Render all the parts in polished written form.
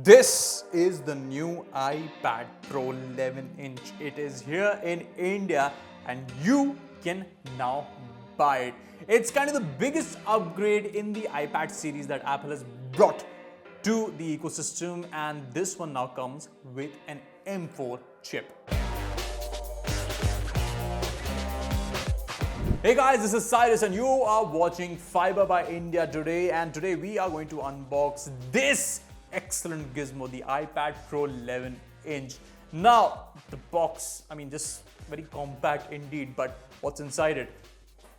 This is the new iPad Pro 11-inch. It is here in India and you can now buy it. It's kind of the biggest upgrade in the iPad series that Apple has brought to the ecosystem, and this one now comes with an M4 chip. Hey guys, this is Cyrus and you are watching Fiiber by India today, and today we are going to unbox this excellent gizmo, the iPad Pro 11-inch. Now, the box, just very compact indeed, but what's inside it?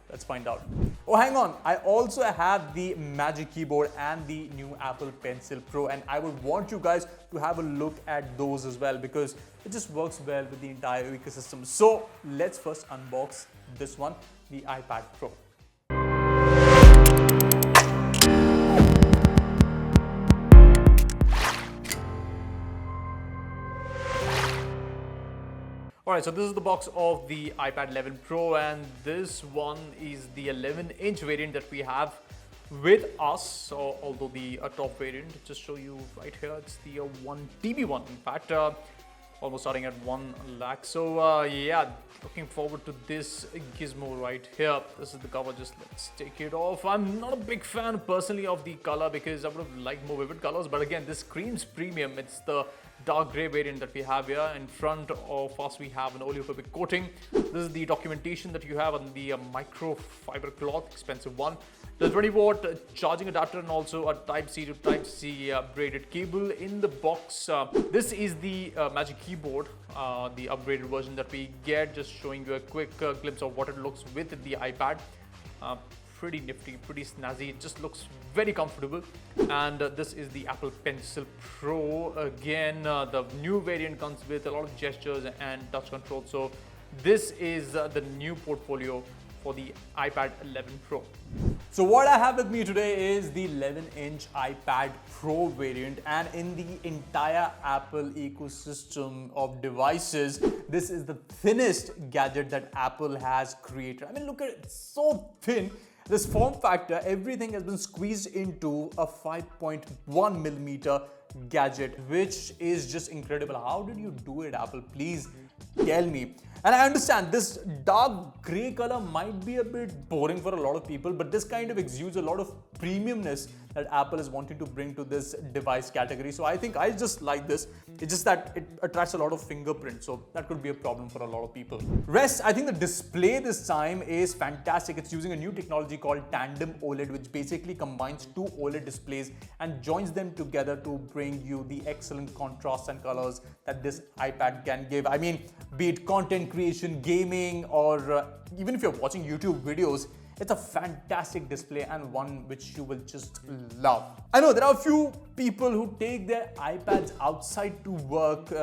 Let's find out. Oh, hang on. I also have the Magic Keyboard and the new Apple Pencil Pro, and I would want you guys to have a look at those as well because it just works well with the entire ecosystem. So let's first unbox this one, the iPad Pro. Alright, so this is the box of the iPad 11 Pro, and this one is the 11-inch variant that we have with us. So although the top variant, just show you right here, it's the 1 TB one. In fact, almost starting at 1 lakh. So yeah, looking forward to this gizmo right here. This is the cover. Just let's take it off. I'm not a big fan personally of the color because I would have liked more vivid colors, but again, this screams premium. It's the dark gray variant that we have here. In front of us we have an oleophobic coating. This is the documentation that you have on the microfiber cloth, expensive one. The 20-watt charging adapter and also a Type-C to Type-C braided cable in the box. This is the Magic Keyboard, the upgraded version that we get. Just showing you a quick glimpse of what it looks with the iPad. Pretty nifty, pretty snazzy. It just looks very comfortable. And this is the Apple Pencil Pro. Again, the new variant comes with a lot of gestures and touch control. So this is the new portfolio for the iPad 11 Pro. So what I have with me today is the 11-inch iPad Pro variant, and in the entire Apple ecosystem of devices, this is the thinnest gadget that Apple has created. Look at it, it's so thin. This form factor, everything has been squeezed into a 5.1 millimeter gadget, which is just incredible. How did you do it, Apple? Please tell me. And I understand this dark gray color might be a bit boring for a lot of people, but this kind of exudes a lot of premiumness that Apple is wanting to bring to this device category. So I think I just like this. It's just that it attracts a lot of fingerprints, so that could be a problem for a lot of people. Rest, I think the display this time is fantastic. It's using a new technology called Tandem OLED, which basically combines two OLED displays and joins them together to bring you the excellent contrast and colors that this iPad can give. Be it content creation, gaming, or even if you're watching YouTube videos, it's a fantastic display and one which you will just love. I know there are a few people who take their iPads outside to work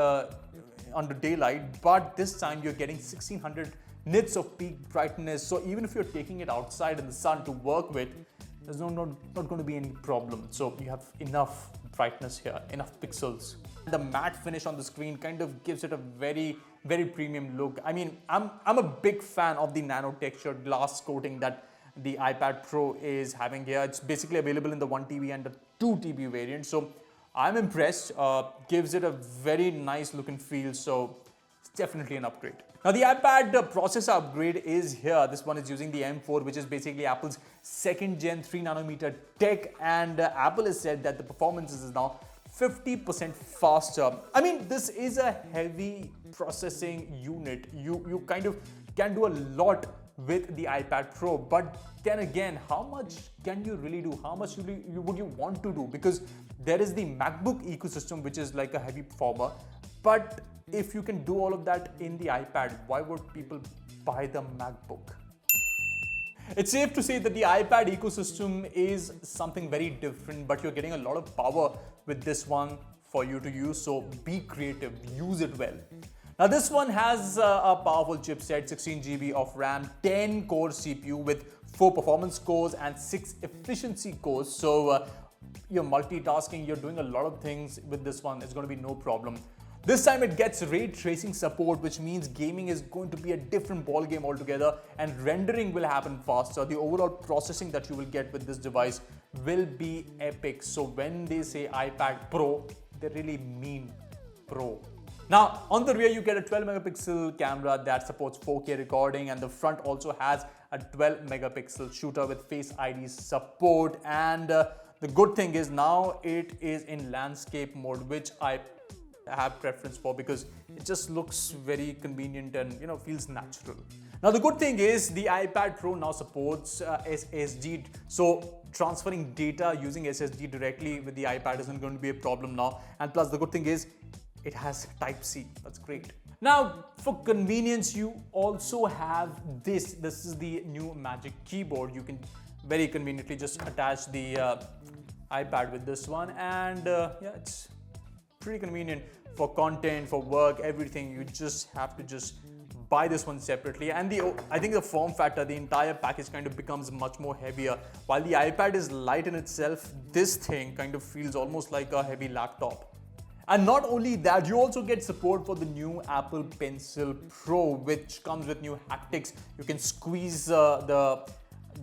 under daylight, but this time you're getting 1600 nits of peak brightness. So even if you're taking it outside in the sun to work with, there's not going to be any problem. So you have enough brightness here, enough pixels. The matte finish on the screen kind of gives it a very premium look. I'm a big fan of the nano textured glass coating that the iPad Pro is having here. It's basically available in the 1 TB and the 2 TB variant. So I'm impressed. Gives it a very nice look and feel. So it's definitely an upgrade. Now the iPad processor upgrade is here. This one is using the M4, which is basically Apple's 2nd gen 3 nanometer tech, and Apple has said that the performance is now 50% faster. This is a heavy processing unit. You kind of can do a lot with the iPad Pro, but then again, how much can you really do? How much would you want to do? Because there is the MacBook ecosystem, which is like a heavy performer. But if you can do all of that in the iPad, why would people buy the MacBook? It's safe to say that the iPad ecosystem is something very different, but you're getting a lot of power with this one for you to use. So be creative, use it well. Now this one has a powerful chipset, 16 GB of RAM, 10 core CPU with 4 performance cores and 6 efficiency cores. So you're multitasking, you're doing a lot of things with this one. It's going to be no problem. This time it gets ray tracing support, which means gaming is going to be a different ball game altogether, and rendering will happen faster. The overall processing that you will get with this device will be epic. So when they say iPad Pro, they really mean Pro. Now, on the rear, you get a 12 megapixel camera that supports 4K recording, and the front also has a 12 megapixel shooter with Face ID support. And the good thing is now it is in landscape mode, which I have preference for because it just looks very convenient and feels natural. Now the good thing is the iPad Pro now supports SSD, so transferring data using SSD directly with the iPad isn't going to be a problem now. And plus the good thing is it has Type-C. That's great. Now for convenience, you also have this. This is the new Magic Keyboard. You can very conveniently just attach the iPad with this one, and yeah, it's pretty convenient for content, for work, everything. You just have to just buy this one separately, and I think the form factor, the entire package kind of becomes much more heavier. While the iPad is light in itself, this thing kind of feels almost like a heavy laptop. And not only that, you also get support for the new Apple Pencil Pro, which comes with new haptics. You can squeeze the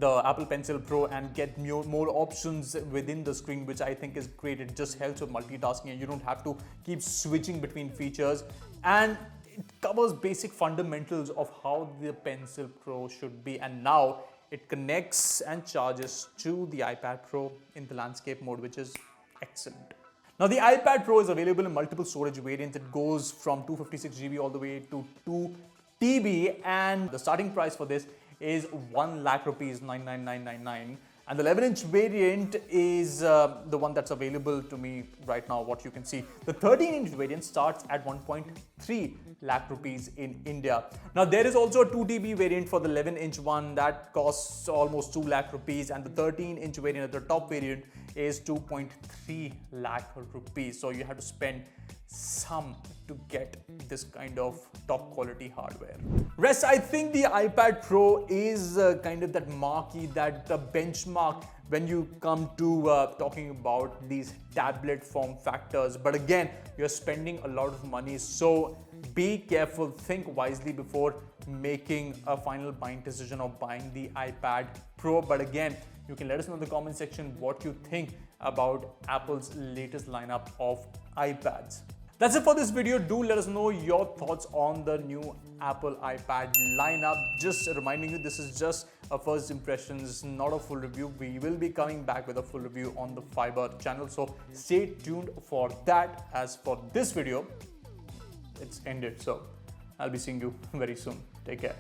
Apple Pencil Pro and get more options within the screen, which I think is great. It just helps with multitasking and you don't have to keep switching between features. And it covers basic fundamentals of how the Pencil Pro should be. And now it connects and charges to the iPad Pro in the landscape mode, which is excellent. Now the iPad Pro is available in multiple storage variants. It goes from 256 GB all the way to 2 TB, and the starting price for this is 1 lakh rupees, 99999, and the 11-inch variant is the one that's available to me right now, what you can see. The 13-inch variant starts at 1.3 lakh rupees in India. Now there is also a 2 TB variant for the 11-inch one that costs almost 2 lakh rupees, and the 13-inch variant, the top variant, is 2.3 lakh rupees. So you have to spend some to get this kind of top quality hardware. Rest, I think the iPad Pro is kind of that marquee, that benchmark when you come to talking about these tablet form factors. But again, you're spending a lot of money, so be careful, think wisely before making a final buying decision of buying the iPad Pro. But again, you can let us know in the comment section what you think about Apple's latest lineup of iPads. That's it for this video. Do let us know your thoughts on the new Apple iPad lineup. Just reminding you, this is just a first impressions, not a full review. We will be coming back with a full review on the Fiiber channel, so stay tuned for that. As for this video, it's ended, so I'll be seeing you very soon. Take care.